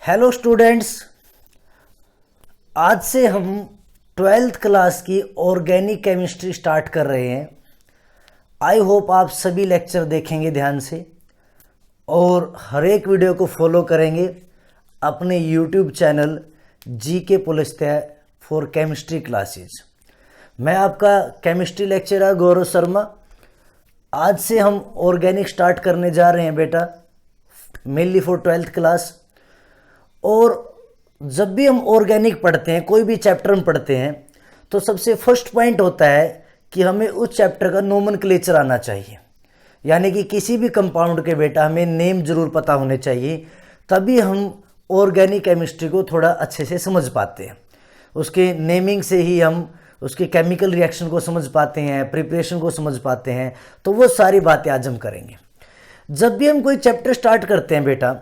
Hello students, आज से हम 12th क्लास की ऑर्गेनिक केमिस्ट्री स्टार्ट कर रहे हैं। आई होप आप सभी लेक्चर देखेंगे ध्यान से और हर एक वीडियो को फॉलो करेंगे अपने YouTube channel GK Pulastya for chemistry classes. मैं आपका केमिस्ट्री लेक्चरर गौरव शर्मा। आज से हम ऑर्गेनिक स्टार्ट करने जा रहे हैं बेटा, मेनली फॉर 12th क्लास। और जब भी हम ऑर्गेनिक पढ़ते हैं, कोई भी चैप्टर हम पढ़ते हैं, तो सबसे फर्स्ट पॉइंट होता है कि हमें उस चैप्टर का नोमेनक्लेचर आना चाहिए। यानी कि किसी भी कंपाउंड के बेटा हमें नेम जरूर पता होने चाहिए, तभी हम ऑर्गेनिक केमिस्ट्री को थोड़ा अच्छे से समझ पाते हैं। उसके नेमिंग से ही हम उसके केमिकल रिएक्शन को समझ पाते हैं, प्रिपरेशन को समझ पाते हैं। तो वो सारी बातें आज हम करेंगे। जब भी हम कोई चैप्टर स्टार्ट करते हैं बेटा,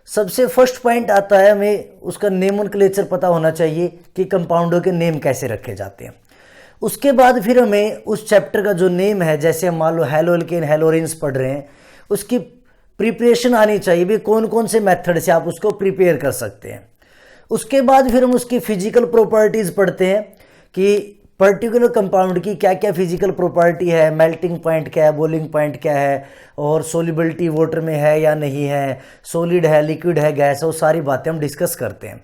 सबसे फर्स्ट पॉइंट आता है हमें उसका नोमेनक्लेचर पता होना चाहिए कि कंपाउंडों के नेम कैसे रखे जाते हैं। उसके बाद फिर हमें उस चैप्टर का जो नेम है, जैसे हम मान लो हैलो एल्केन हैलोरेंस पढ़ रहे हैं, उसकी प्रिपरेशन आनी चाहिए भी, कौन कौन से मेथड से आप उसको प्रिपेयर कर सकते हैं। उसके बाद फिर हम उसकी फिजिकल प्रॉपर्टीज़ पढ़ते हैं कि पर्टिकुलर कंपाउंड की क्या क्या फिजिकल प्रॉपर्टी है, मेल्टिंग पॉइंट क्या है, बॉइलिंग पॉइंट क्या है, और सोल्युबिलिटी वाटर में है या नहीं है, सॉलिड है, लिक्विड है, गैस है, वो सारी बातें हम डिस्कस करते हैं।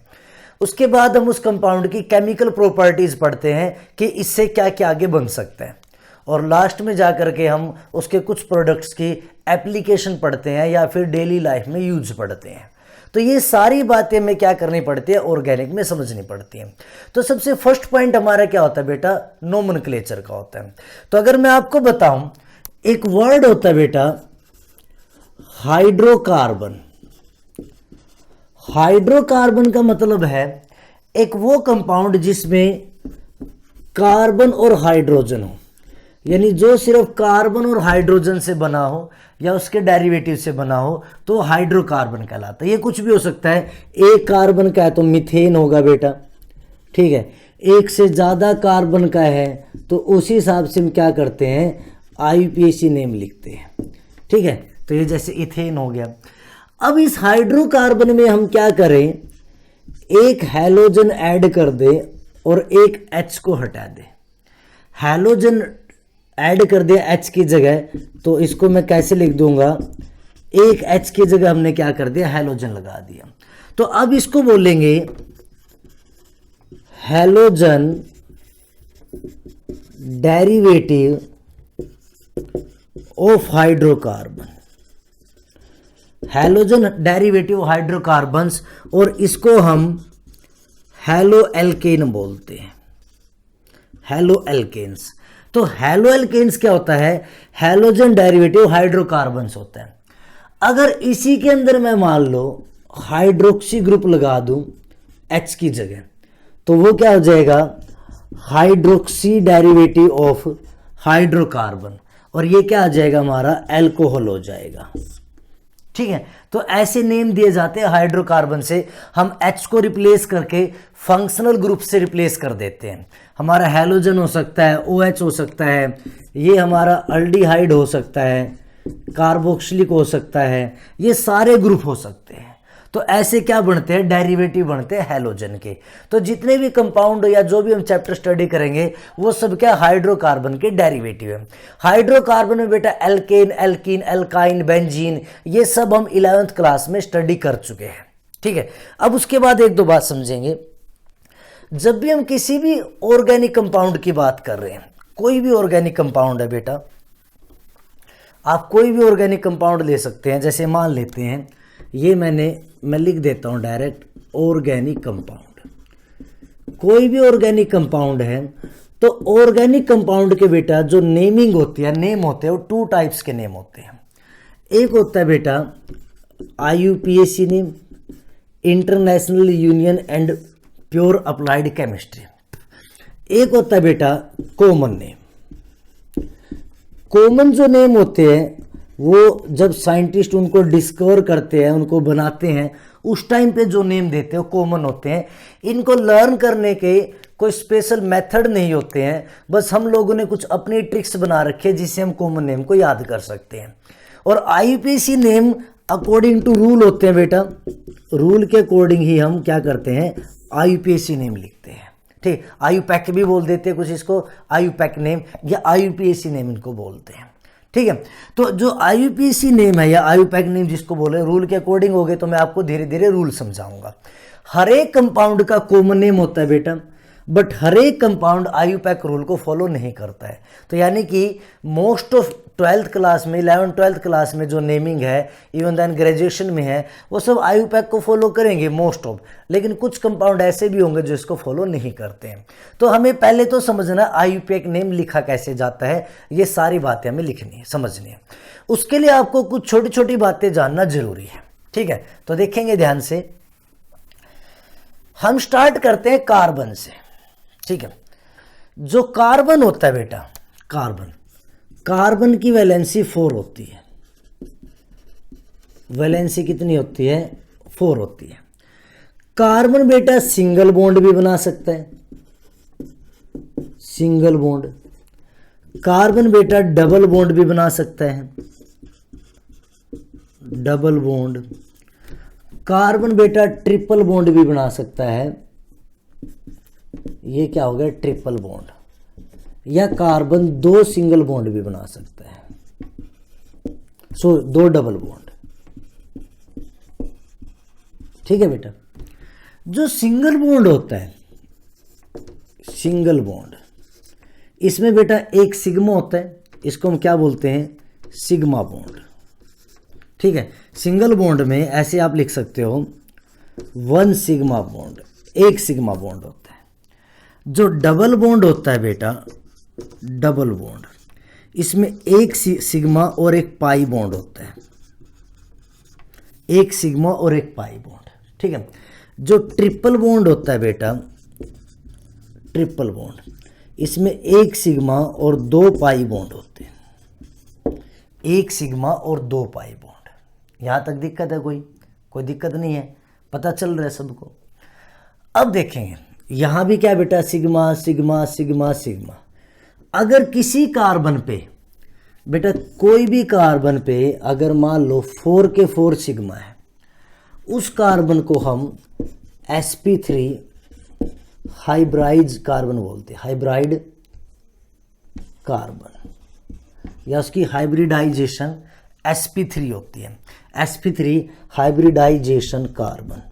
उसके बाद हम उस कंपाउंड की केमिकल प्रॉपर्टीज़ पढ़ते हैं कि इससे क्या क्या आगे बन सकता है। और लास्ट में जा कर के हम उसके कुछ प्रोडक्ट्स की एप्लीकेशन पढ़ते हैं या फिर डेली लाइफ में यूज पढ़ते हैं। तो ये सारी बातें हमें क्या करनी पड़ती है, ऑर्गेनिक में समझनी पड़ती हैं। तो सबसे फर्स्ट पॉइंट हमारा क्या होता है बेटा, नोमेनक्लेचर का होता है। तो अगर मैं आपको बताऊं, एक वर्ड होता है बेटा हाइड्रोकार्बन। हाइड्रोकार्बन का मतलब है एक वो कंपाउंड जिसमें कार्बन और हाइड्रोजन हो, यानी जो सिर्फ कार्बन और हाइड्रोजन से बना हो या उसके डेरिवेटिव से बना हो, तो हाइड्रोकार्बन कहलाता है। ये कुछ भी हो सकता है। एक कार्बन का है तो मीथेन होगा बेटा, ठीक है। एक से ज़्यादा कार्बन का है तो उसी हिसाब से हम क्या करते हैं, आईयूपीएसी नेम लिखते हैं, ठीक है। तो ये जैसे इथेन हो गया। अब इस हाइड्रोकार्बन में हम क्या करें, एक हैलोजन ऐड कर दें और एक एच को हटा दें। हैलोजन ऐड कर दिया एच की जगह, तो इसको मैं कैसे लिख दूंगा, एक एच की जगह हमने क्या कर दिया, हैलोजन लगा दिया। तो अब इसको बोलेंगे halogen derivative of hydrocarbon. Halogen derivative hydrocarbons, और इसको हम हैलो एल्केन बोलते हैं, हैलो एल्केन्स। तो हैलो एल्केन्स क्या होता है, हैलोजन डेरिवेटिव हाइड्रोकार्बन्स होता है। अगर इसी के अंदर मैं मान लो हाइड्रोक्सी ग्रुप लगा दूं H की जगह, तो वो क्या हो जाएगा, हाइड्रोक्सी डेरिवेटिव ऑफ हाइड्रोकार्बन, और ये क्या आ जाएगा हमारा, अल्कोहल हो जाएगा, ठीक है। तो ऐसे नेम दिए जाते हैं हाइड्रोकार्बन से। हम H को रिप्लेस करके फंक्शनल ग्रुप से रिप्लेस कर देते हैं। हमारा हैलोजन हो सकता है, OH हो सकता है, ये हमारा अल्डिहाइड हो सकता है, कार्बोक्सिलिक हो सकता है, ये सारे ग्रुप हो सकते हैं। तो ऐसे क्या बनते हैं, डेरिवेटिव बनते हैं हैलोजन के। तो जितने भी कंपाउंड या जो भी हम चैप्टर स्टडी करेंगे, वो सब क्या हाइड्रोकार्बन के डेरिवेटिव है। हाइड्रोकार्बन में बेटा एल्केन, एल्कीन, एल्काइन, बेंजीन, ये सब हम 11th क्लास में स्टडी कर चुके हैं, ठीक है। अब उसके बाद एक दो बात समझेंगे। जब भी हम किसी भी ऑर्गेनिक कंपाउंड की बात कर रहे हैं, कोई भी ऑर्गेनिक कंपाउंड है बेटा, आप कोई भी ऑर्गेनिक कंपाउंड ले सकते हैं। जैसे मान लेते हैं, ये मैं लिख देता हूं डायरेक्ट, ऑर्गेनिक कंपाउंड। कोई भी ऑर्गेनिक कंपाउंड है, तो ऑर्गेनिक कंपाउंड के बेटा जो नेमिंग होती है, नेम होते हैं, वो 2 टाइप्स के नेम होते हैं। एक होता है बेटा IUPAC name, international union and pure applied chemistry. एक होता है बेटा कॉमन नेम। कॉमन जो नेम होते हैं, वो जब साइंटिस्ट उनको डिस्कवर करते हैं, उनको बनाते हैं, उस टाइम पे जो नेम देते हैं वो कॉमन होते हैं। इनको लर्न करने के कोई स्पेशल मेथड नहीं होते हैं, बस हम लोगों ने कुछ अपनी ट्रिक्स बना रखे हैं जिससे हम कॉमन नेम को याद कर सकते हैं। और IUPAC name according to rule होते हैं बेटा, रूल के अकॉर्डिंग ही हम क्या करते हैं, IUPAC नेम लिखते हैं। ठीक, IUPAC भी बोल देते हैं कुछ इसको, IUPAC नेम या IUPAC नेम इनको बोलते हैं। ठीक है, तो जो IUPAC नेम है या IUPAC नेम जिसको बोले, रूल के अकॉर्डिंग हो गए, तो मैं आपको धीरे धीरे रूल समझाऊंगा। हर एक कंपाउंड का कॉमन नेम होता है बेटा, बट हर एक कंपाउंड IUPAC रूल को फॉलो नहीं करता है। तो यानी कि मोस्ट ऑफ 12th क्लास में, 11th-12th क्लास में जो नेमिंग है, इवन देन ग्रेजुएशन में है, वो सब IUPAC को फॉलो करेंगे मोस्ट ऑफ, लेकिन कुछ कंपाउंड ऐसे भी होंगे जो इसको फॉलो नहीं करते हैं। तो हमें पहले तो समझना IUPAC नेम लिखा कैसे जाता है, ये सारी बातें हमें लिखनी है, समझनी है। उसके लिए आपको कुछ छोटी छोटी बातें जानना जरूरी है। ठीक है, तो देखेंगे ध्यान से। हम स्टार्ट करते हैं कार्बन से। ठीक है, जो कार्बन होता है बेटा, कार्बन की वैलेंसी 4 होती है। वैलेंसी कितनी होती है? 4 होती है। कार्बन बेटा सिंगल बॉन्ड भी बना सकता है, सिंगल बॉन्ड। कार्बन बेटा डबल बॉन्ड भी बना सकता है, डबल बॉन्ड। कार्बन बेटा ट्रिपल बॉन्ड भी बना सकता है, ये क्या हो गया? Triple bond. या कार्बन 2 सिंगल बॉन्ड भी बना सकता है, 2 डबल बॉन्ड। ठीक है बेटा, जो सिंगल बॉन्ड होता है, सिंगल बॉन्ड, इसमें बेटा एक सिग्मा होता है, इसको हम क्या बोलते हैं? Sigma bond. ठीक है, सिंगल बॉन्ड में ऐसे आप लिख सकते हो 1 सिग्मा बॉन्ड, एक सिग्मा बॉन्ड होता है। जो डबल बॉन्ड होता है बेटा, डबल बॉन्ड, इसमें एक सिग्मा और एक पाई बॉन्ड होता है, एक सिग्मा और एक पाई बॉन्ड। ठीक है, जो ट्रिपल बॉन्ड होता है बेटा, ट्रिपल बॉन्ड, इसमें एक सिग्मा और 2 पाई बॉन्ड होते हैं, एक सिग्मा और 2 पाई बॉन्ड। यहां तक दिक्कत है? कोई दिक्कत नहीं है, पता चल रहा है सबको। अब देखेंगे यहां भी क्या बेटा? Sigma sigma sigma sigma. अगर किसी कार्बन पे बेटा, कोई भी कार्बन पे अगर मान लो 4 के 4 सिग्मा है, उस कार्बन को हम sp3 हाइब्राइड कार्बन बोलते हैं, हाइब्राइड कार्बन, या उसकी हाइब्रिडाइजेशन sp3 होती है, sp3 हाइब्रिडाइजेशन कार्बन।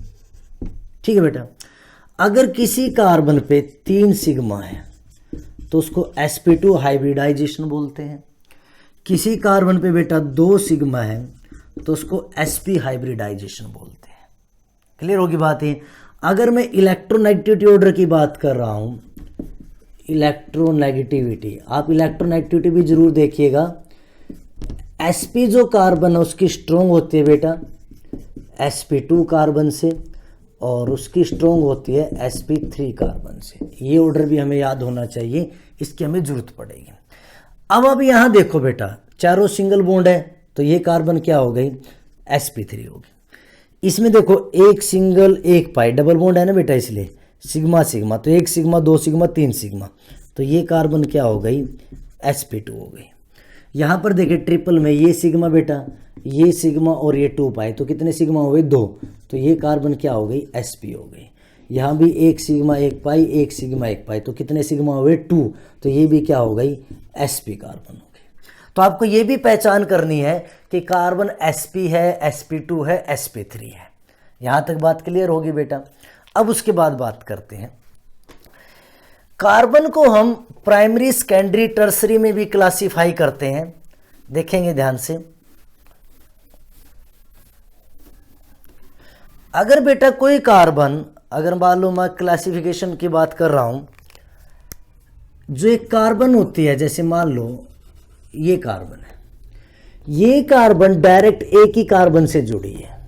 ठीक है बेटा, अगर किसी कार्बन पे 3 सिग्मा है तो उसको sp2 हाइब्रिडाइजेशन बोलते हैं। किसी कार्बन पे बेटा 2 सिग्मा है तो उसको sp हाइब्रिडाइजेशन बोलते हैं। क्लियर होगी बात है? अगर मैं इलेक्ट्रोनेगेटिविटी ऑर्डर की बात कर रहा हूं, इलेक्ट्रोनेगेटिविटी, आप इलेक्ट्रोनेगेटिविटी भी जरूर देखिएगा। sp जो कार्बन है उसकी स्ट्रॉन्ग होती है बेटा sp2 कार्बन से, और उसकी स्ट्रॉन्ग होती है sp3 कार्बन से। ये ऑर्डर भी हमें याद होना चाहिए, इसकी हमें जरूरत पड़ेगी। अब यहां देखो बेटा, चारों सिंगल बॉन्ड है, तो ये कार्बन क्या हो गई? sp3 होगी। इसमें देखो एक सिंगल एक पाई, डबल बॉन्ड है ना बेटा, इसलिए सिग्मा सिग्मा, तो 1 सिग्मा 2 सिग्मा 3 सिग्मा, तो ये कार्बन क्या हो गई? sp2 हो गई। यहां पर देखिए ट्रिपल में ये सिग्मा बेटा, ये सिग्मा और ये 2 पाई, तो कितने सिग्मा हो गए? 2, तो ये कार्बन क्या हो गई? sp हो गई। यहाँ भी 1 सिग्मा 1 पाई, 1 सिग्मा 1 पाई, तो कितने सिग्मा हो गए? 2, तो ये भी क्या हो गई? sp कार्बन हो गई। तो आपको ये भी पहचान करनी है कि कार्बन sp है, sp2 है, sp3 है। यहां तक बात क्लियर होगी बेटा। अब उसके बाद बात करते हैं, कार्बन को हम प्राइमरी, सेकेंडरी, टर्सरी में भी क्लासिफाई करते हैं। देखेंगे ध्यान से। अगर बेटा कोई कार्बन, अगर मान लो मैं क्लासिफिकेशन की बात कर रहा हूं, जो एक कार्बन होती है, जैसे मान लो ये कार्बन है, ये कार्बन डायरेक्ट एक ही कार्बन से जुड़ी है।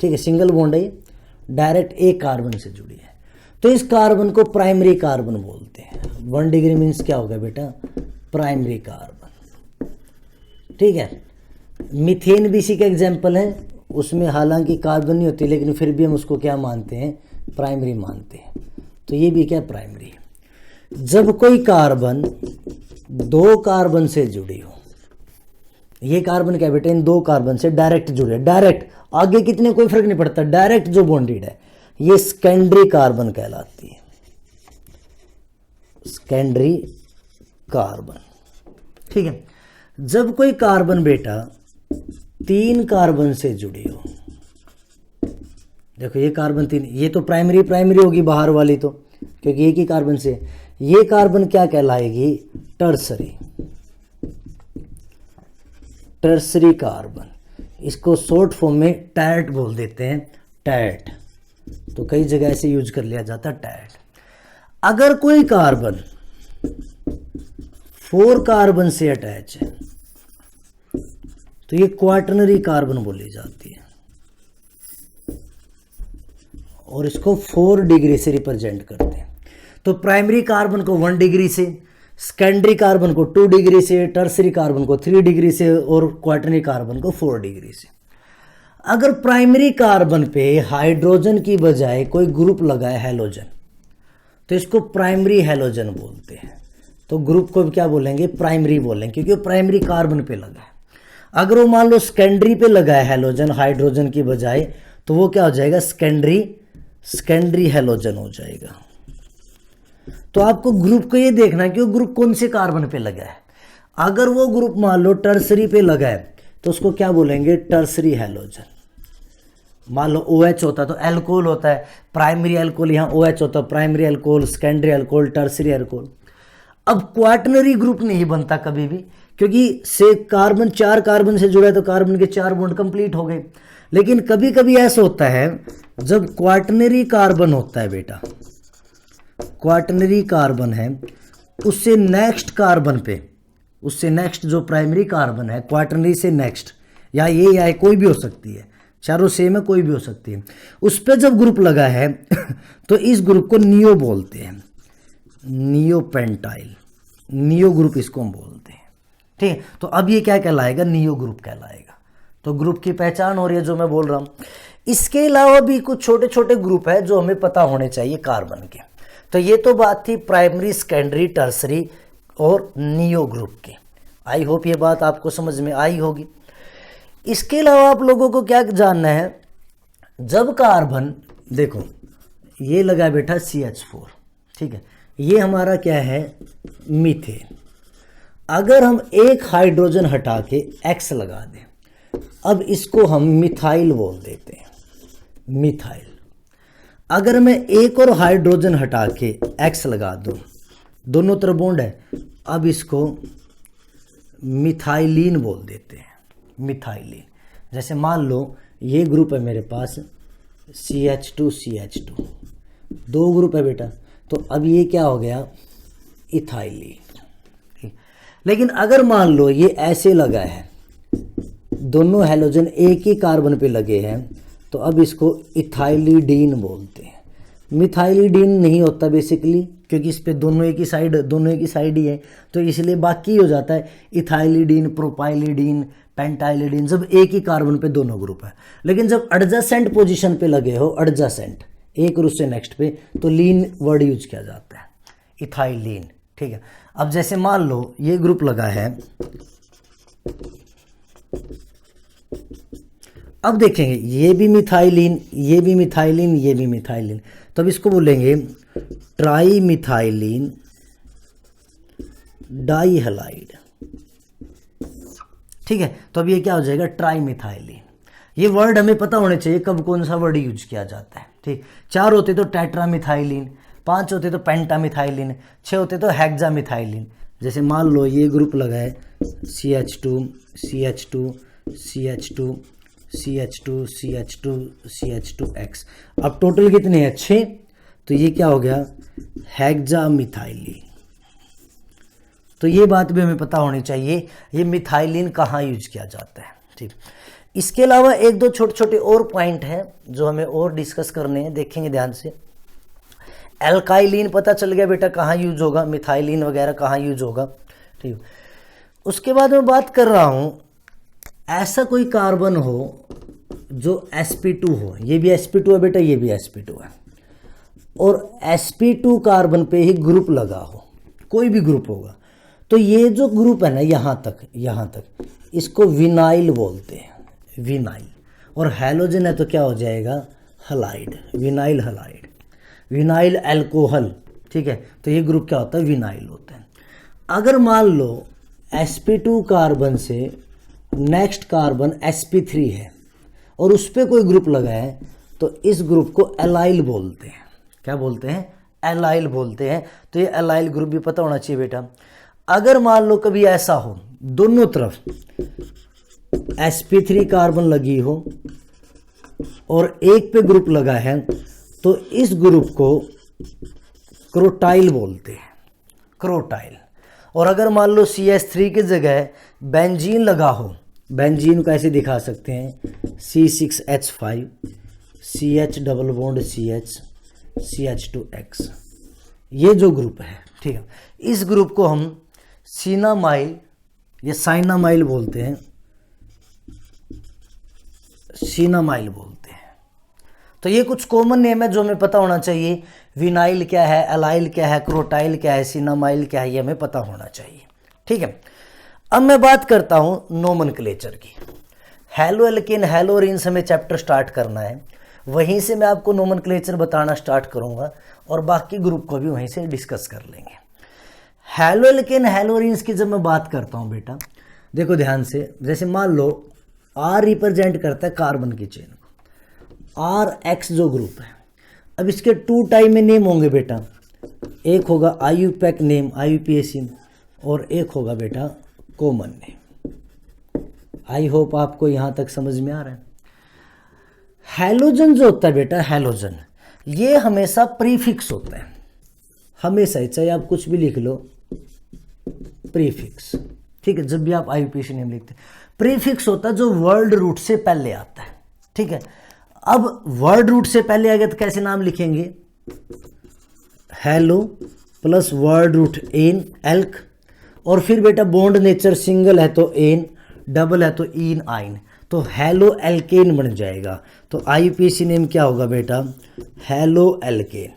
ठीक है, सिंगल बॉन्ड है, डायरेक्ट एक कार्बन से जुड़ी है, तो इस कार्बन को प्राइमरी कार्बन बोलते हैं। 1 डिग्री मीन्स क्या होगा बेटा? Primary carbon. ठीक है, मीथेन भी इसी का एग्जाम्पल है, उसमें हालांकि कार्बन नहीं होती, लेकिन फिर भी हम उसको क्या मानते हैं? प्राइमरी मानते हैं। तो ये भी क्या? प्राइमरी। जब कोई कार्बन 2 कार्बन से जुड़ी हो, ये कार्बन क्या बेटा, इन दो कार्बन से डायरेक्ट जुड़े, डायरेक्ट, आगे कितने कोई फर्क नहीं पड़ता, डायरेक्ट जो बॉन्डेड है, ये सेकेंडरी कार्बन कहलाती है, सेकेंडरी कार्बन। ठीक है, जब कोई कार्बन बेटा 3 कार्बन से जुड़ी हो, देखो ये कार्बन 3, ये तो प्राइमरी प्राइमरी होगी बाहर वाली तो, क्योंकि एक ही कार्बन से, ये कार्बन क्या कहलाएगी, टर्सरी, टर्सरी कार्बन, इसको शॉर्ट फॉर्म में टैट बोल देते हैं, टैट, तो कई जगह ऐसे यूज कर लिया जाता है टैट। अगर कोई कार्बन 4 कार्बन से अटैच है तो ये क्वाटर्नरी कार्बन बोली जाती है, और इसको 4 डिग्री से रिप्रेजेंट करते हैं। तो प्राइमरी कार्बन को 1 डिग्री से, सेकेंडरी कार्बन को 2 डिग्री से, टर्सरी कार्बन को 3 डिग्री से, और क्वाटर्नरी कार्बन को 4 डिग्री से। अगर प्राइमरी कार्बन पे हाइड्रोजन की बजाय कोई ग्रुप लगा है हैलोजन, तो इसको प्राइमरी हैलोजन बोलते हैं। तो ग्रुप को क्या बोलेंगे, प्राइमरी बोलेंगे, क्योंकि वो प्राइमरी कार्बन पे लगा है। अगर वो मान लो सेकेंडरी पे लगा है हैलोजन हाइड्रोजन की बजाय, तो वो क्या हो जाएगा, सेकेंडरी हैलोजन हो जाएगा। तो आपको ग्रुप को ये देखना है कि वो ग्रुप कौन से कार्बन पे लगा है। अगर वो ग्रुप मान लो टर्सरी पे लगा है तो उसको क्या बोलेंगे, टर्सरी हैलोजन। मान लो OH होता है तो एल्कोहल होता है, प्राइमरी एल्कोहल, यहाँ OH होता है, primary alcohol, secondary alcohol, tertiary alcohol. अब क्वाटर्नरी ग्रुप नहीं बनता कभी भी, क्योंकि से कार्बन 4 कार्बन से जुड़ा है तो कार्बन के 4 बॉन्ड कंप्लीट हो गए। लेकिन कभी कभी ऐसा होता है जब क्वाटर्नरी कार्बन होता है बेटा, क्वाटर्नरी कार्बन है, उससे नेक्स्ट कार्बन पे, उससे नेक्स्ट जो प्राइमरी कार्बन है, क्वाटर्नरी से नेक्स्ट, या ये या कोई भी हो सकती है, चारों सेम है, कोई भी हो सकती है, उस पर जब ग्रुप लगा है तो इस ग्रुप को नियो बोलते हैं, नियो पेंटाइल, नियो ग्रुप इसको हम बोलते हैं। ठीक है, तो अब ये क्या कहलाएगा, नियो ग्रुप कहलाएगा। तो ग्रुप की पहचान हो रही है जो मैं बोल रहा हूँ। इसके अलावा भी कुछ छोटे छोटे ग्रुप है जो हमें पता होने चाहिए कार्बन के। तो ये तो बात थी प्राइमरी, सेकेंडरी, टर्सरी और नियो ग्रुप की। आई होप ये बात आपको समझ में आई होगी। इसके अलावा आप लोगों को क्या जानना है, जब कार्बन, देखो ये लगा बेटा CH4, ठीक है, ये हमारा क्या है, मीथेन। अगर हम एक हाइड्रोजन हटा के X लगा दें, अब इसको हम मिथाइल बोल देते हैं, मिथाइल। अगर मैं एक और हाइड्रोजन हटा के X लगा दूं, दोनों तरफ बॉन्ड है, अब इसको मिथाइलिन बोल देते हैं, मिथाइलिन। जैसे मान लो ये ग्रुप है मेरे पास CH2 CH2, 2 ग्रुप है बेटा, तो अब ये क्या हो गया, इथाइलिन। लेकिन अगर मान लो ये ऐसे लगा है, दोनों हैलोजन एक ही कार्बन पे लगे हैं, तो अब इसको इथाइलिडीन बोलते हैं। मिथाइलिडीन नहीं होता बेसिकली, क्योंकि इस पे दोनों एक ही साइड ही है, तो इसलिए बाकी हो जाता है इथाइलिडीन, प्रोपाइलिडीन, पेंटाइलिडीन, जब एक ही कार्बन पे दोनों ग्रुप है। लेकिन जब एडजेसेंट पोजीशन पे लगे हो, एडजेसेंट, एक ग्रुप से नेक्स्ट पे, तो लीन वर्ड यूज किया जाता है, इथाइलिन। ठीक है, अब जैसे मान लो ये ग्रुप लगा है, अब देखेंगे ये भी मिथाइलिन, ये भी मिथाइलिन, ये भी मिथाइलिन, तो अब इसको बोलेंगे ट्राई मिथाइलिन डाइहलाइड। ठीक है, तो अब ये क्या हो जाएगा, ट्राई मिथाइलिन। ये वर्ड हमें पता होने चाहिए कब कौन सा वर्ड यूज किया जाता है। ठीक, 4 होते तो टेट्रा मिथाइलिन, 5 होते तो पेंटा मिथाइलिन, 6 होते तो हेक्सा मिथाइलिन। जैसे मान लो ये ग्रुप लगा है CH2 CH2 CH2 CH2 CH2 CH2X, अब टोटल कितने हैं, 6, तो ये क्या हो गया, हेक्सा मिथाइलिन। तो ये बात भी हमें पता होनी चाहिए, ये मिथाइलिन कहाँ यूज किया जाता है। ठीक, इसके अलावा 1-2 छोटे छोटे और पॉइंट हैं जो हमें और डिस्कस करने हैं, देखेंगे ध्यान से। एल्काइलिन पता चल गया बेटा कहाँ यूज होगा, मिथाइलिन वगैरह कहाँ यूज होगा। ठीक, उसके बाद मैं बात कर रहा हूँ, ऐसा कोई कार्बन हो जो sp2 हो, ये भी sp2 है बेटा, ये भी sp2 है, और sp2 कार्बन पे ही ग्रुप लगा हो, कोई भी ग्रुप होगा, तो ये जो ग्रुप है ना यहाँ तक इसको विनाइल बोलते हैं, विनाइल। और हैलोजन है तो क्या हो जाएगा, halide, vinyl halide, vinyl alcohol. ठीक है, तो ये ग्रुप क्या होता है, विनाइल होता है। अगर मान लो sp2 कार्बन से नेक्स्ट कार्बन sp3 है और उस पर कोई ग्रुप लगा है तो इस ग्रुप को एलाइल बोलते हैं। क्या बोलते हैं, एलाइल बोलते हैं। तो ये एलाइल ग्रुप भी पता होना चाहिए बेटा। अगर मान लो कभी ऐसा हो दोनों तरफ sp3 कार्बन लगी हो और एक पे ग्रुप लगा है तो इस ग्रुप को क्रोटाइल बोलते हैं, क्रोटाइल। और अगर मान लो CH3 की जगह बेंजीन लगा हो, बेंजीन को ऐसे दिखा सकते हैं C6H5 CH double bond CH CH2X, ये जो ग्रुप है, ठीक है, इस ग्रुप को हम सिनामाइल या साइनामाइल बोलते हैं, सिनामाइल बोलते हैं। तो ये कुछ कॉमन नेम है जो हमें पता होना चाहिए। विनाइल क्या है, एलाइल क्या है, क्रोटाइल क्या है, सिनामाइल क्या है, ये हमें पता होना चाहिए। ठीक है, अब मैं बात करता हूं नोमेनक्लेचर की। हैलो एल्केन हैलोरिन्स हमें चैप्टर स्टार्ट करना है, वहीं से मैं आपको नोमेनक्लेचर बताना स्टार्ट करूंगा और बाकी ग्रुप को भी वहीं से डिस्कस कर लेंगे। हैलो एल्केन हैलोरिन्स की जब मैं बात करता हूं बेटा, देखो ध्यान से, जैसे मान लो R रिप्रेजेंट करता है कार्बन की चेन को, RX जो ग्रुप है। अब इसके 2 टाइप में नेम होंगे बेटा, एक होगा IUPAC नेम IUPAC और एक होगा बेटा कॉमन नेम। आई होप आपको यहाँ तक समझ में आ रहा है। हैलोजन जो होता है बेटा, हैलोजन ये हमेशा प्रीफिक्स होता है, हमेशा, चाहे आप कुछ भी लिख लो प्रीफिक्स। ठीक है, जब भी आप IUPAC नेम लिखते हैं प्रीफिक्स होता है जो वर्ड रूट से पहले आता है। ठीक है, अब वर्ड रूट से पहले आएगा तो कैसे नाम लिखेंगे, हेलो प्लस वर्ड रूट एन एल्क, और फिर बेटा बॉन्ड नेचर सिंगल है तो एन, डबल है तो इन आइन, तो हेलो एल्केन बन जाएगा। तो IUPAC नेम क्या होगा बेटा, हेलो एल्केन।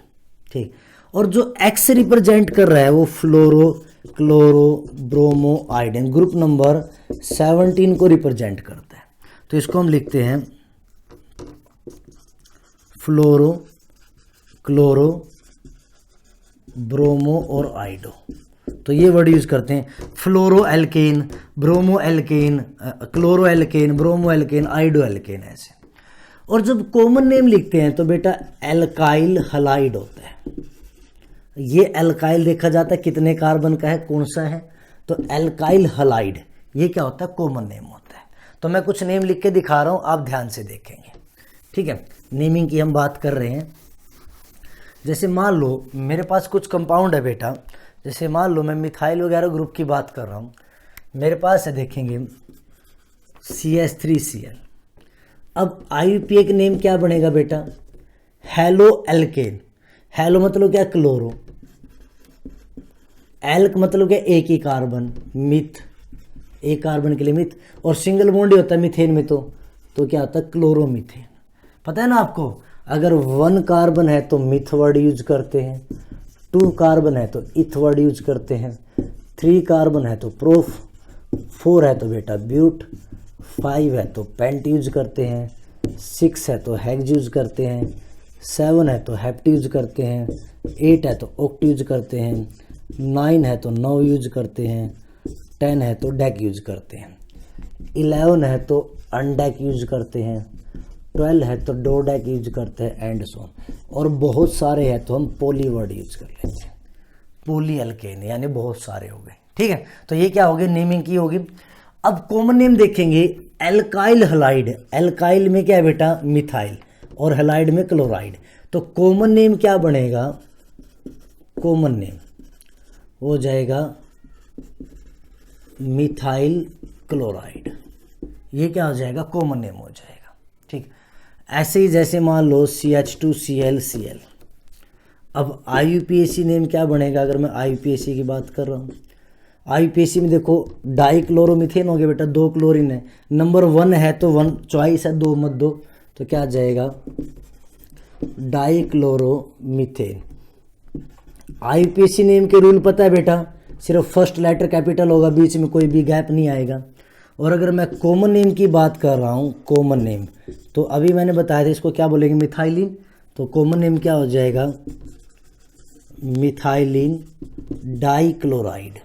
ठीक, और जो एक्स रिप्रेजेंट कर रहा है वो fluoro chloro bromo आइडेन, group number 17 को रिप्रेजेंट करता है। तो इसको हम लिखते हैं फ्लोरो क्लोरो ब्रोमो और आइडो। तो ये वर्ड यूज करते हैं, fluoro alkane, bromo alkane, chloro alkane, bromo alkane, iodo alkane, ऐसे। और जब कॉमन नेम लिखते हैं तो बेटा एल्काइल हलाइड होता है। ये एल्काइल देखा जाता है कितने कार्बन का है, कौन सा है, तो एल्काइल हलाइड, ये क्या होता है, कॉमन नेम होता है। तो मैं कुछ नेम लिख के दिखा रहा हूं, आप ध्यान से देखेंगे। ठीक है, नेमिंग की हम बात कर रहे हैं। जैसे मान लो मेरे पास कुछ कंपाउंड है बेटा, जैसे मान लो मैं मिथाइल वगैरह ग्रुप की बात कर रहा हूँ, मेरे पास है देखेंगे CH3Cl। अब IUPAC नेम क्या बनेगा बेटा, हेलो एल्केन। हेलो मतलब क्या, क्लोरो, एल्क मतलब क्या, एक ही कार्बन, मिथ, एक कार्बन के लिए मिथ, और सिंगल बॉन्ड ही होता है मीथेन में, तो क्या होता है, क्लोरोमीथेन। पता है ना आपको, अगर 1 कार्बन है तो मिथ वर्ड यूज करते हैं, 2 कार्बन है तो इथ वर्ड यूज करते हैं, 3 कार्बन है तो प्रोफ, 4 है तो बेटा ब्यूट, 5 है तो पेंट यूज करते हैं, 6 है तो हेक्स यूज करते हैं, 7 है तो हेप्ट यूज करते हैं, 8 है तो ऑक्ट यूज करते हैं, 9 है तो नौ यूज करते हैं, 10 है तो डेक यूज करते हैं, 11 है तो अनडेक यूज करते हैं, 12 है तो डोडेक यूज करते हैं, एंड सो। और बहुत सारे हैं तो हम पोली वर्ड यूज कर लेते हैं, पोली एल्केन, यानी बहुत सारे हो गए। ठीक है, तो ये क्या होगी, नेमिंग की होगी। अब कॉमन नेम देखेंगे, एल्काइल हलाइड, एल्काइल में क्या है बेटा, मिथाइल, और हलाइड में क्लोराइड। तो कॉमन नेम क्या बनेगा, कॉमन नेम हो जाएगा मिथाइल क्लोराइड, ये क्या हो जाएगा, कॉमन नेम हो जाएगा। ठीक, ऐसे ही जैसे मान लो CH2Cl Cl। अब IUPAC नेम क्या बनेगा, अगर मैं IUPAC की बात कर रहा हूँ, IUPAC में देखो डाइक्लोरोमीथेन हो गया बेटा, 2 क्लोरीन है, नंबर 1 है तो 1 चॉइस है, 2 मत दो, तो क्या आ जाएगा, डाइक्लोरोमीथेन। IUPAC नेम के रूल पता है बेटा, सिर्फ फर्स्ट लेटर कैपिटल होगा, बीच में कोई भी गैप नहीं आएगा। और अगर मैं कॉमन नेम की बात कर रहा हूँ, कॉमन नेम, तो अभी मैंने बताया था इसको क्या बोलेंगे, मिथाइलिन। तो कॉमन नेम क्या हो जाएगा, मिथाइलिन डाइक्लोराइड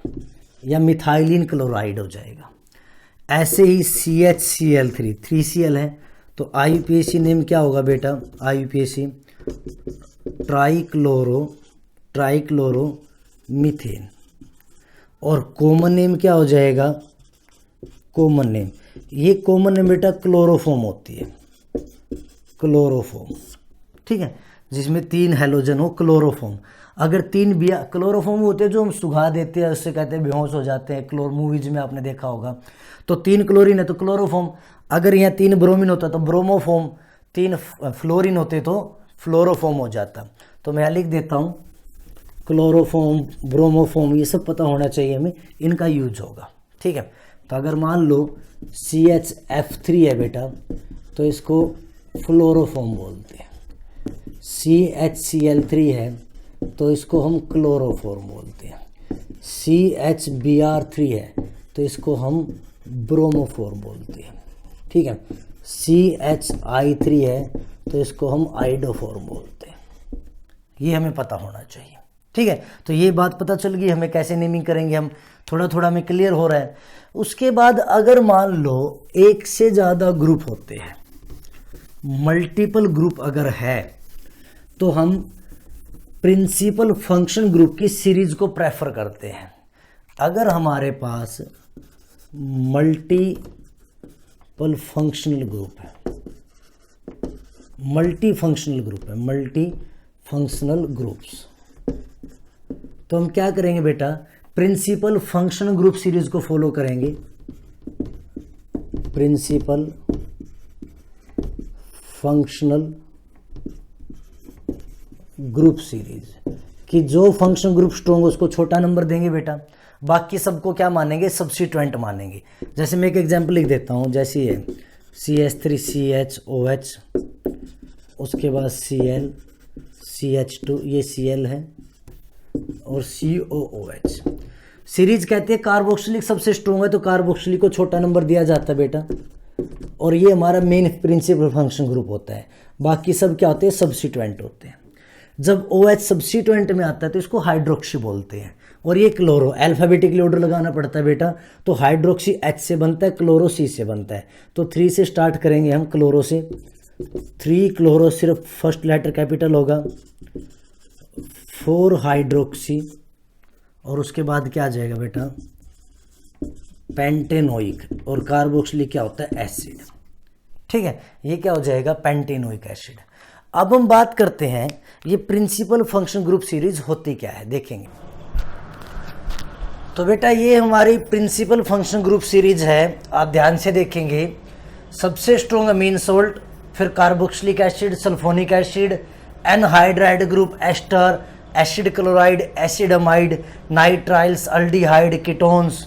या मिथाइलिन क्लोराइड हो जाएगा। ऐसे ही CHCl3 3Cl है, तो IUPAC नेम क्या होगा बेटा, IUPAC ट्राइक्लोरो मीथेन। और कॉमन नेम क्या हो जाएगा, कॉमन नेम, ये कॉमन नेम बेटा क्लोरोफॉर्म होती है, क्लोरोफॉर्म, ठीक है, जिसमें 3 हैलोजन हो, क्लोरोफॉर्म। अगर 3 भी क्लोरोफॉर्म होते हैं जो हम सुखा देते हैं, उससे कहते हैं बेहोश हो जाते हैं, क्लोर मूवीज में आपने देखा होगा। तो 3 क्लोरीन है तो क्लोरोफॉर्म, अगर यहाँ 3 ब्रोमीन होता तो ब्रोमोफॉर्म, 3 फ्लोरीन होते तो फ्लोरोफॉर्म हो जाता। तो मैं यहाँ लिख देता हूँ क्लोरोफॉर्म, ब्रोमोफॉर्म, ये सब पता होना चाहिए हमें, इनका यूज होगा, ठीक है। तो अगर मान लो CHF3 है बेटा, तो इसको फ्लोरोफॉर्म बोलते हैं। CHCl3 है तो इसको हम क्लोरोफॉर्म बोलते हैं। CHBr3 है तो इसको हम ब्रोमोफॉर्म बोलते हैं, ठीक है। CHI3 है तो इसको हम आइडोफॉर्म बोलते हैं। ये हमें पता होना चाहिए, ठीक है। तो ये बात पता चल गई हमें कैसे नेमिंग करेंगे, हम थोड़ा थोड़ा हमें क्लियर हो रहा है। उसके बाद अगर मान लो एक से ज़्यादा ग्रुप होते हैं, मल्टीपल ग्रुप अगर है, तो हम प्रिंसिपल फंक्शन ग्रुप की सीरीज को प्रेफर करते हैं। अगर हमारे पास मल्टीपल फंक्शनल ग्रुप है, मल्टी फंक्शनल ग्रुप है, मल्टी फंक्शनल ग्रुप्स, तो हम क्या करेंगे बेटा, प्रिंसिपल फंक्शन ग्रुप सीरीज को फॉलो करेंगे। प्रिंसिपल फंक्शनल ग्रुप सीरीज कि जो फंक्शन ग्रुप स्ट्रॉन्ग हो उसको छोटा नंबर देंगे बेटा, बाकी सबको क्या मानेंगे, सब्स्टिट्यूएंट मानेंगे। जैसे मैं एक एग्जांपल लिख देता हूँ, जैसे ये CH3CHOH, उसके बाद Cl CH2, ये Cl है, और COOH। सीरीज कहते हैं कार्बोक्सिलिक सबसे स्ट्रॉन्ग है तो कार्बोक्सिलिक को छोटा नंबर दिया जाता है बेटा, और ये हमारा मेन प्रिंसिपल फंक्शन ग्रुप होता है। बाकी सब क्या होते हैं, सब्स्टिट्यूएंट होते हैं। जब OH सब्स्टिट्यूएंट में आता है तो इसको हाइड्रोक्सी बोलते हैं, और ये क्लोरो, अल्फाबेटिकली ऑर्डर लगाना पड़ता है बेटा। तो हाइड्रोक्सी H से बनता है, क्लोरो C से बनता है। तो 3 से स्टार्ट करेंगे हम, क्लोरो से। 3 क्लोरो, सिर्फ फर्स्ट लेटर कैपिटल होगा। 4 हाइड्रोक्सी, और उसके बाद क्या आ जाएगा बेटा, पेंटेनोइक, और कार्बोक्सिलिक क्या होता है, एसिड, ठीक है। ये क्या हो जाएगा, पेंटेनोइक एसिड। अब हम बात करते हैं ये प्रिंसिपल फंक्शन ग्रुप सीरीज होती क्या है, देखेंगे। तो बेटा ये हमारी प्रिंसिपल फंक्शन ग्रुप सीरीज है, आप ध्यान से देखेंगे। सबसे स्ट्रॉन्ग अमीन सोल्ट, फिर carboxylic acid, sulphonic acid, anhydride group, ester, acid chloride, acid amide, nitriles, aldehyde, ketones,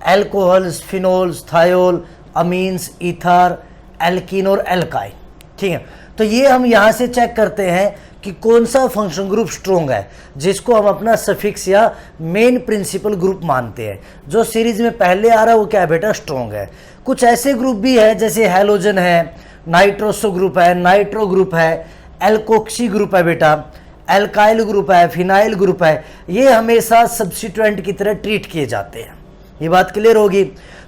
alcohols, phenols, thiol, amines, ether, alkene और एल्काइन, ठीक है। तो ये हम यहाँ से चेक करते हैं कि कौन सा फंक्शन ग्रुप स्ट्रॉन्ग है, जिसको हम अपना सफिक्स या मेन प्रिंसिपल ग्रुप मानते हैं। जो सीरीज में पहले आ रहा है वो क्या है बेटा, स्ट्रॉन्ग है। कुछ ऐसे ग्रुप भी है जैसे हैलोजन है, नाइट्रोसो ग्रुप है, नाइट्रो ग्रुप है, एल्कोक्सी ग्रुप है बेटा, एल्काइल ग्रुप है, फिनाइल ग्रुप है। ये हमेशा सब्स्टिट्यूएंट की तरह ट्रीट किए जाते हैं। ये बात क्लियर होगी।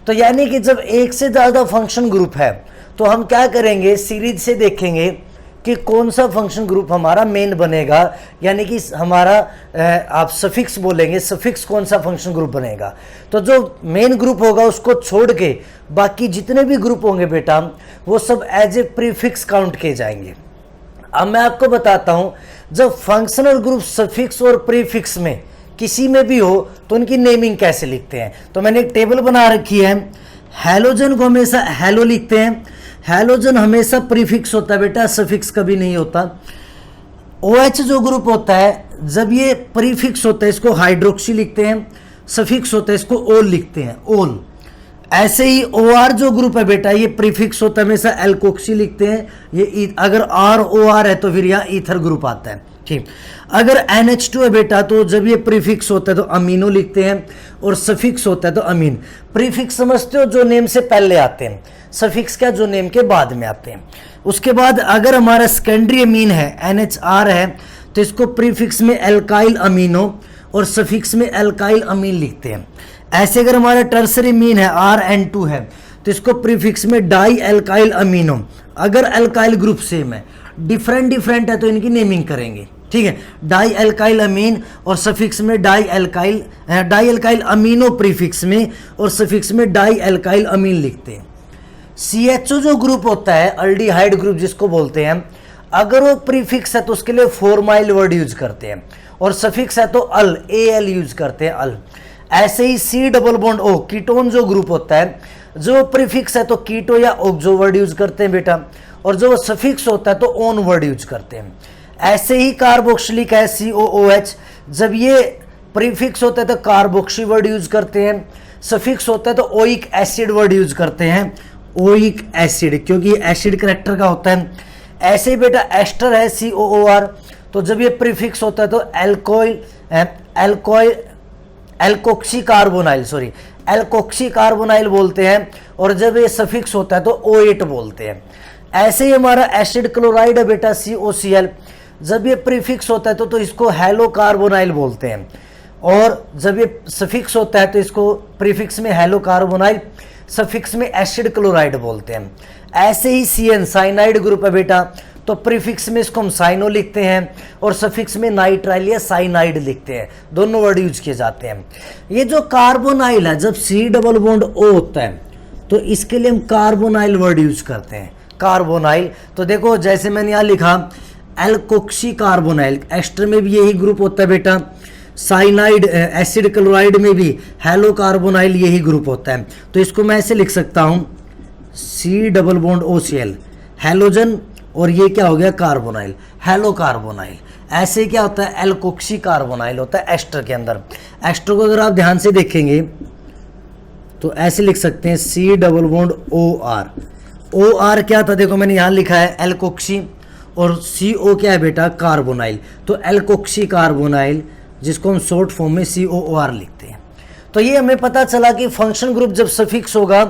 तो यानी कि जब एक से ज़्यादा फंक्शन ग्रुप है तो हम क्या करेंगे, सीरीज से देखेंगे कि कौन सा फंक्शन ग्रुप हमारा मेन बनेगा, यानी कि हमारा आप सफिक्स बोलेंगे, सफिक्स कौन सा फंक्शन ग्रुप बनेगा। तो जो मेन ग्रुप होगा उसको छोड़ के बाकी जितने भी ग्रुप होंगे बेटा वो सब एज ए प्रीफिक्स काउंट किए जाएंगे। अब मैं आपको बताता हूं, जब फंक्शनल ग्रुप सफिक्स और प्रीफिक्स में किसी में भी हो तो उनकी नेमिंग कैसे लिखते हैं। तो मैंने एक टेबल बना रखी है। हैलोजन को हमेशा हैलो लिखते हैं, हैलोजन हमेशा प्रीफिक्स होता है बेटा, सफिक्स कभी नहीं होता। OH जो ग्रुप होता है जब ये प्रीफिक्स होता है इसको हाइड्रोक्सी लिखते हैं, सफिक्स होता है इसको ओल लिखते हैं, ओल। ऐसे ही OR जो ग्रुप है बेटा ये प्रीफिक्स होता है हमेशा एल्कोक्सी लिखते हैं, ये अगर ROR है तो फिर यहाँ ईथर ग्रुप आता है, ठीक। अगर NH2 है बेटा तो जब ये प्रीफिक्स होता है तो अमीनो लिखते हैं और सफिक्स होता है तो अमीन। प्रीफिक्स समझते हो जो नेम से पहले आते हैं, सफिक्स क्या जो नेम के बाद में आते हैं। उसके बाद अगर हमारा सेकेंडरी अमीन है NHR है तो इसको प्रीफिक्स में एल्काइल अमीनो और सफिक्स में एल्काइल अमीन लिखते हैं। ऐसे अगर हमारा टर्सरी अमीन है RN2 है तो इसको प्रीफिक्स में डाई एल्काइल अमीनो। अगर एल्काइल ग्रुप सेम है, डिफरेंट है तो इनकी नेमिंग करेंगे, ठीक है। डाई एल्काइल अमीन और सफिक्स में डाई एल्काइल अमीनो प्रीफिक्स में और सफिक्स में डाई एल्काइल अमीन लिखते हैं। CHO जो ग्रुप होता है अल्डिहाइड ग्रुप जिसको बोलते हैं, अगर वो प्रीफिक्स है तो उसके लिए फॉर्माइल वर्ड यूज करते हैं और सफिक्स है तो अल AL यूज करते हैं अल। ऐसे ही C double bond O ketone जो ग्रुप होता है, जो प्रीफिक्स है तो कीटो या ओक्सो वर्ड यूज करते हैं बेटा, और जो सफिक्स होता है तो ओन वर्ड यूज करते हैं। ऐसे ही कार्बोक्सिलिक है COOH, जब ये प्रीफिक्स होता है तो कार्बोक्सी वर्ड यूज करते हैं, सफिक्स होता है तो ओइक एसिड वर्ड यूज करते हैं, ओइक एसिड, क्योंकि एसिड करेक्टर का होता है। ऐसे ही बेटा एस्टर है COOR, तो जब ये प्रीफिक्स होता है तो एल्कोक्सी कार्बोनाइल बोलते हैं, और जब ये सफिक्स होता है तो O8 बोलते हैं। ऐसे ही हमारा एसिड क्लोराइड है बेटा COCl, जब ये प्रीफिक्स होता है तो इसको हेलो कार्बोनाइल बोलते हैं, और जब ये सफिक्स होता है तो इसको प्रीफिक्स में हेलो कार्बोनाइल, सफिक्स में एसिड क्लोराइड बोलते हैं। ऐसे ही CN साइनाइड ग्रुप है बेटा, तो प्रीफिक्स में इसको हम साइनो लिखते हैं और सफिक्स में नाइट्राइल या साइनाइड लिखते हैं, दोनों वर्ड यूज किए जाते हैं। ये जो कार्बोनाइल है, जब C डबल बॉन्ड O होता है तो इसके लिए हम कार्बोनाइल वर्ड यूज करते हैं, कार्बोनाइल। तो देखो जैसे मैंने यहाँ लिखा एल्कोक्सी कार्बोनाइल, एस्टर में भी यही ग्रुप होता है बेटा, साइनाइड एसिड क्लोराइड में भी हेलो कार्बोनाइल यही ग्रुप होता है। तो इसको मैं ऐसे लिख सकता हूँ C double bond OCl halogen, और ये क्या हो गया कार्बोनाइल, हेलो कार्बोनाइल। ऐसे क्या होता है एल्कोक्सी कार्बोनाइल होता है एस्टर के अंदर। एस्टर को अगर आप ध्यान से देखेंगे तो ऐसे लिख सकते हैं C डबल बॉन्ड OR क्या था, देखो मैंने यहाँ लिखा है एल्कोक्सी, और CO क्या है बेटा कार्बोनाइल, तो एल्कोक्सी कार्बोनाइल, जिसको हम शॉर्ट फॉर्म में COOR लिखते हैं। तो ये हमें पता चला कि फंक्शन ग्रुप जब सफिक्स होगा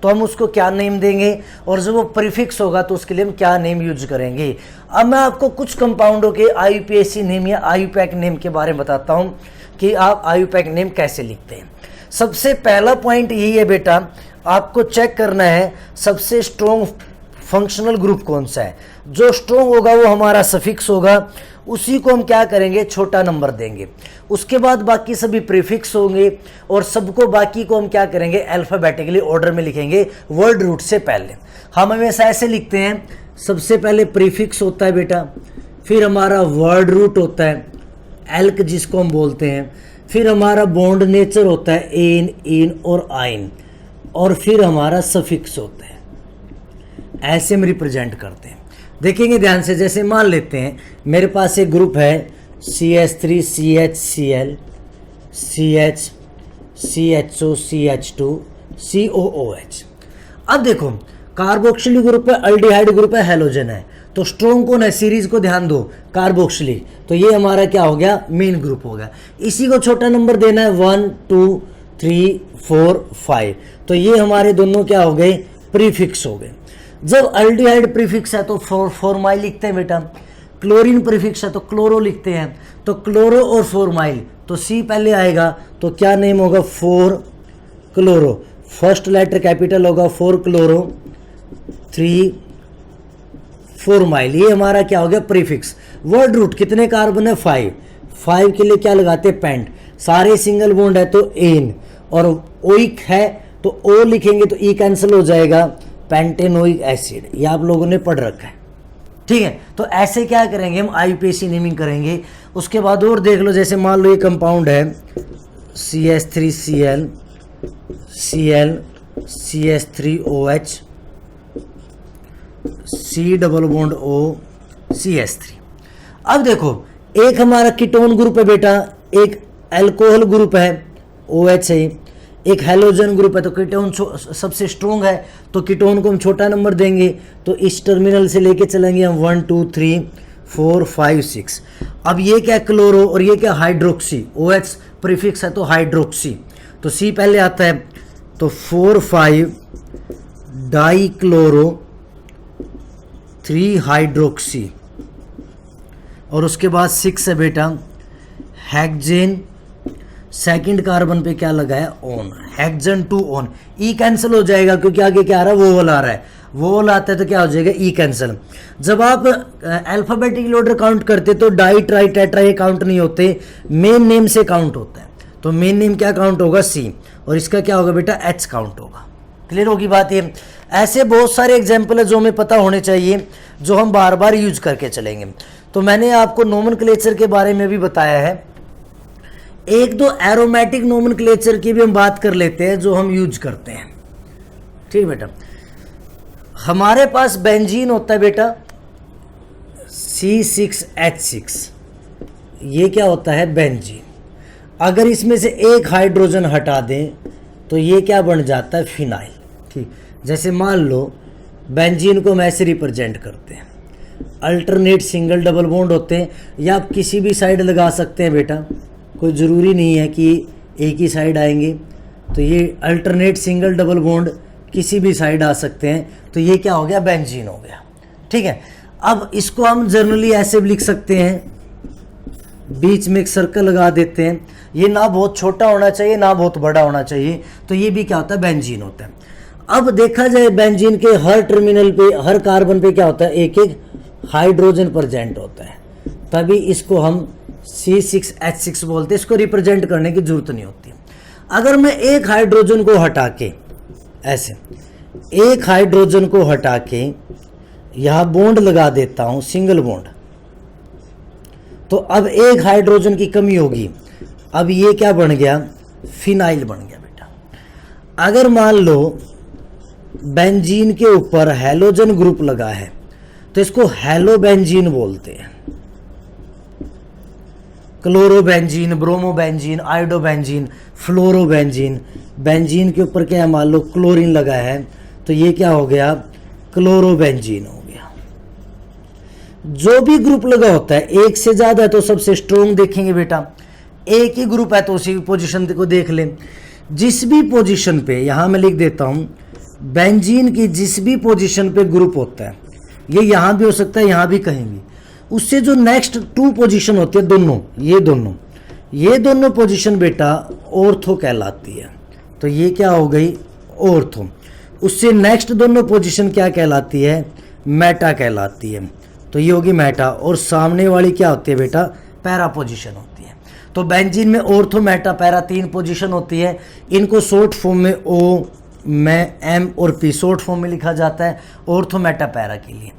तो हम उसको क्या नेम देंगे, और जब वो प्रीफिक्स होगा तो उसके लिए हम क्या नेम यूज करेंगे। अब मैं आपको कुछ कंपाउंडों के IUPAC नेम या IUPAC नेम के बारे में बताता हूँ कि आप IUPAC नेम कैसे लिखते हैं। सबसे पहला पॉइंट यही है बेटा, आपको चेक करना है सबसे स्ट्रॉन्ग फंक्शनल ग्रुप कौन सा है। जो स्ट्रॉन्ग होगा वो हमारा सफिक्स होगा, उसी को हम क्या करेंगे छोटा नंबर देंगे। उसके बाद बाकी सभी प्रीफिक्स होंगे, और सबको बाकी को हम क्या करेंगे अल्फाबेटिकली ऑर्डर में लिखेंगे वर्ड रूट से पहले। हम हमेशा ऐसे लिखते हैं, सबसे पहले प्रीफिक्स होता है बेटा, फिर हमारा वर्ड रूट होता है एल्क जिसको हम बोलते हैं, फिर हमारा बॉन्ड नेचर होता है एन, इन और आइन, और फिर हमारा सफिक्स होता है। ऐसे हम रिप्रेजेंट करते हैं। देखेंगे ध्यान से, जैसे मान लेते हैं मेरे पास एक ग्रुप है CH3 CHCl CH CHO CH2 COOH। अब देखो कार्बोक्सिलिक ग्रुप है, अल्डिहाइड ग्रुप है, हेलोजन है, तो स्ट्रॉन्ग कौन है सीरीज को ध्यान दो कार्बोक्सिलिक, तो ये हमारा क्या हो गया मेन ग्रुप हो गया। इसी को छोटा नंबर देना है 1 2 3 4 5, तो ये हमारे दोनों क्या हो गए प्रीफिक्स हो गए। जब अल्डिहाइड प्रीफिक्स है तो फॉर्माइल लिखते हैं बेटा, क्लोरीन प्रीफिक्स है तो क्लोरो लिखते हैं, तो क्लोरो और फॉर्माइल, तो C पहले आएगा तो क्या नेम होगा 4 क्लोरो, फर्स्ट लेटर कैपिटल होगा 4 क्लोरो 3 फॉर्माइल, ये हमारा क्या हो गया प्रीफिक्स। वर्ड रूट कितने कार्बन है 5 के लिए क्या लगाते हैं पेंट, सारे सिंगल बॉन्ड है तो एन, और ओइक है तो O लिखेंगे तो E कैंसिल हो जाएगा, पेंटेनोइक एसिड, ये आप लोगों ने पढ़ रखा है, ठीक है। तो ऐसे क्या करेंगे हम IUPAC नेमिंग करेंगे। उसके बाद और देख लो, जैसे मान लो ये कंपाउंड है CH3Cl Cl CH3OH C double bond O CH3। अब देखो एक हमारा कीटोन ग्रुप है बेटा, एक अल्कोहल ग्रुप है OH है, एक हेलोजन ग्रुप है, तो कीटोन सबसे स्ट्रॉन्ग है तो कीटोन को हम छोटा नंबर देंगे, तो इस टर्मिनल से लेके चलेंगे हम 1 2 3 4 5 6। अब ये क्या क्लोरो और ये क्या हाइड्रोक्सी, OH प्रीफिक्स है तो हाइड्रोक्सी, तो C पहले आता है, तो 4 5 डाई क्लोरो 3 हाइड्रोक्सी, और उसके बाद 6 है बेटा हेक्सेन, सेकंड कार्बन पे क्या लगा है, on, hexane 2 on. E cancel हो जाएगा क्योंकि आगे क्या आ रहा है, वोवल आ रहा है, वोवल आता है तो क्या हो जाएगा, ई कैंसिल। जब आप अल्फाबेटिकल ऑर्डर काउंट करते तो डाई ट्राई टेट्रा ये काउंट नहीं होते, मेन नेम से काउंट होता है। तो मेन नेम क्या काउंट होगा, सी, और इसका क्या होगा बेटा, एच काउंट होगा। क्लियर होगी बात ये। ऐसे बहुत सारे एग्जाम्पल है जो हमें पता होने चाहिए, जो हम बार बार यूज करके चलेंगे। तो मैंने आपको नोमेनक्लेचर के बारे में भी बताया है, एक दो एरोमेटिक नोमेनक्लेचर की भी हम बात कर लेते हैं जो हम यूज करते हैं। ठीक बेटा, हमारे पास बेंजीन होता है बेटा C6H6, ये क्या होता है, बेंजीन। अगर इसमें से एक हाइड्रोजन हटा दें तो ये क्या बन जाता है, फिनाइल। ठीक, जैसे मान लो बेंजीन को हम ऐसे रिप्रेजेंट करते हैं, अल्टरनेट सिंगल डबल बॉन्ड होते हैं, या आप किसी भी साइड लगा सकते हैं बेटा, कोई ज़रूरी नहीं है कि एक ही साइड आएंगे। तो ये अल्टरनेट सिंगल डबल बॉन्ड किसी भी साइड आ सकते हैं, तो ये क्या हो गया, बेंजीन हो गया। ठीक है, अब इसको हम जनरली ऐसे भी लिख सकते हैं, बीच में एक सर्कल लगा देते हैं, ये ना बहुत छोटा होना चाहिए ना बहुत बड़ा होना चाहिए, तो ये भी क्या होता है, बेंजीन होता है। अब देखा जाए बेंजीन के हर टर्मिनल पे, हर कार्बन पे क्या होता है, एक एक हाइड्रोजन प्रेजेंट होता है, तभी इसको हम C6H6 बोलते हैं। इसको रिप्रेजेंट करने की जरूरत नहीं होती। अगर मैं एक हाइड्रोजन को हटा के ऐसे, एक हाइड्रोजन को हटा के यहां बॉन्ड लगा देता हूं, सिंगल बॉन्ड, तो अब एक हाइड्रोजन की कमी होगी, अब ये क्या बन गया, फिनाइल बन गया बेटा। अगर मान लो बेंजीन के ऊपर हैलोजन ग्रुप लगा है तो इसको हैलोबेंजीन बोलते हैं, chlorobenzene, bromobenzene, iodobenzene, fluorobenzene. Benzene के ऊपर क्या है, मान लो क्लोरीन लगा है तो ये क्या हो गया, क्लोरोबेंजीन हो गया। जो भी ग्रुप लगा होता है, एक से ज्यादा है तो सबसे स्ट्रोंग देखेंगे बेटा, एक ही ग्रुप है तो उसी पोजीशन को देख लें। जिस भी पोजीशन पे, यहां मैं लिख देता हूं, बेंजीन की जिस भी पोजीशन पे ग्रुप होता है, ये यहां भी हो सकता है, यहां भी कहीं भी, उससे जो नेक्स्ट 2 पोजीशन होती है, दोनों ये दोनों पोजीशन बेटा ऑर्थो कहलाती है। तो ये क्या हो गई, ऑर्थो। उससे नेक्स्ट दोनों पोजीशन क्या कहलाती है, मेटा कहलाती है। तो ये होगी मेटा, और सामने वाली क्या होती है बेटा, पैरा पोजीशन होती है। तो बेंजीन में ऑर्थो, मेटा, पैरा 3 पोजीशन होती है। इनको शॉर्ट फॉर्म में O में M और P शॉर्ट फॉर्म में लिखा जाता है ऑर्थो, मेटा, पैरा के लिए।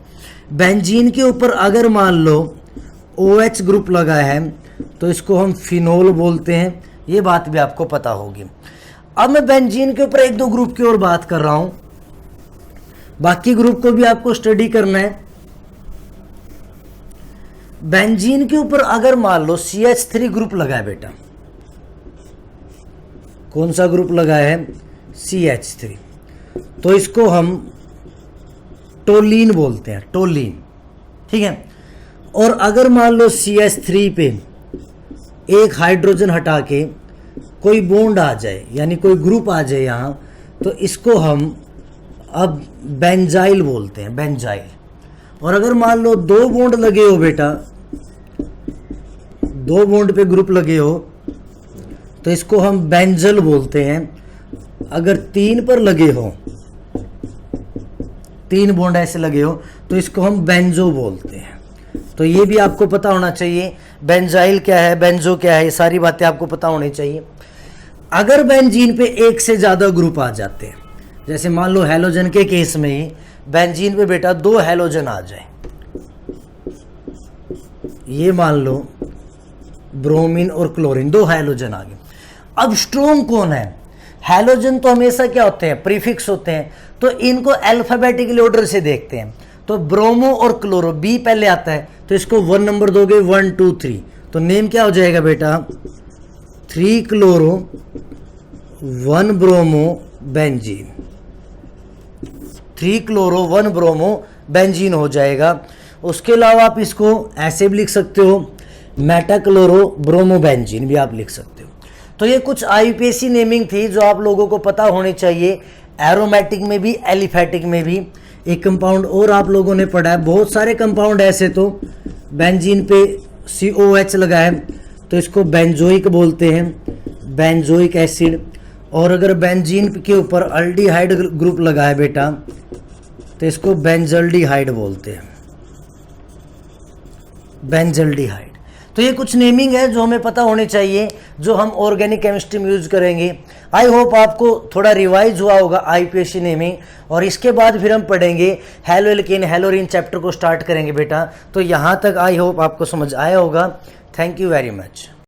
बेंजीन के ऊपर अगर मान लो OH ग्रुप लगा है तो इसको हम फिनोल बोलते हैं, ये बात भी आपको पता होगी। अब मैं बेंजीन के ऊपर एक दो ग्रुप की और बात कर रहा हूं, बाकी ग्रुप को भी आपको स्टडी करना है। बेंजीन के ऊपर अगर मान लो CH3 ग्रुप लगा है बेटा, कौन सा ग्रुप लगा है, CH3, तो इसको हम टोलीन बोलते हैं, टोलीन। ठीक है, और अगर मान लो CH3 पे एक हाइड्रोजन हटा के कोई बॉन्ड आ जाए, यानी कोई ग्रुप आ जाए यहाँ, तो इसको हम अब बेंजाइल बोलते हैं, बेंजाइल। और अगर मान लो 2 बॉन्ड लगे हो बेटा, 2 बॉन्ड पे ग्रुप लगे हो तो इसको हम बेंजल बोलते हैं। अगर 3 पर लगे हो, 3 बॉन्ड ऐसे लगे हो, तो इसको हम बेंजो बोलते हैं। तो ये भी आपको पता होना चाहिए, बेंजाइल क्या है, बेंजो क्या है, ये सारी बातें आपको पता होनी चाहिए। अगर बेंजीन पे एक से ज़्यादा ग्रुप आ जाते हैं, जैसे मान लो हैलोजन के केस में ही बेंजीन पे बेटा 2 हैलोजन आ जाए, ये मान लो ब्रोमीन और क्लोरीन, 2 हैलोजन आ गए। अब स्ट्रोंग कौन है, हैलोजन तो हमेशा क्या होते हैं, प्रीफिक्स होते हैं, तो इनको अल्फाबेटिकल ऑर्डर से देखते हैं। तो ब्रोमो और क्लोरो, बी पहले आता है तो इसको 1 नंबर दोगे, 1 2 3, तो नेम क्या हो जाएगा बेटा, 3 chloro 1 bromo benzene, 3 chloro 1 bromo benzene हो जाएगा। उसके अलावा आप इसको ऐसे भी लिख सकते हो, मेटाक्लोरोब्रोमोबेंजीन भी आप लिख सकते हो। तो ये कुछ आईयूपीएसी नेमिंग थी जो आप लोगों को पता होनी चाहिए, एरोमेटिक में भी एलिफेटिक में भी। एक कंपाउंड और आप लोगों ने पढ़ा है, बहुत सारे कंपाउंड ऐसे तो बेंजीन पे COH लगा है तो इसको बेंजोइक बोलते हैं, बेंजोइक एसिड। और अगर बेंजीन के ऊपर अल्डिहाइड ग्रुप लगा है बेटा तो इसको बेंजल्डिहाइड बोलते हैं, बेंजल्डिहाइड। तो ये कुछ नेमिंग है जो हमें पता होनी चाहिए, जो हम ऑर्गेनिक केमिस्ट्री में यूज करेंगे। आई होप आपको थोड़ा रिवाइज हुआ होगा आईयूपीएसी नेमिंग, और इसके बाद फिर हम पढ़ेंगे हैलो एल्केन हैलोरीन चैप्टर को स्टार्ट करेंगे बेटा। तो यहाँ तक आई होप आपको समझ आया होगा। Thank you very much.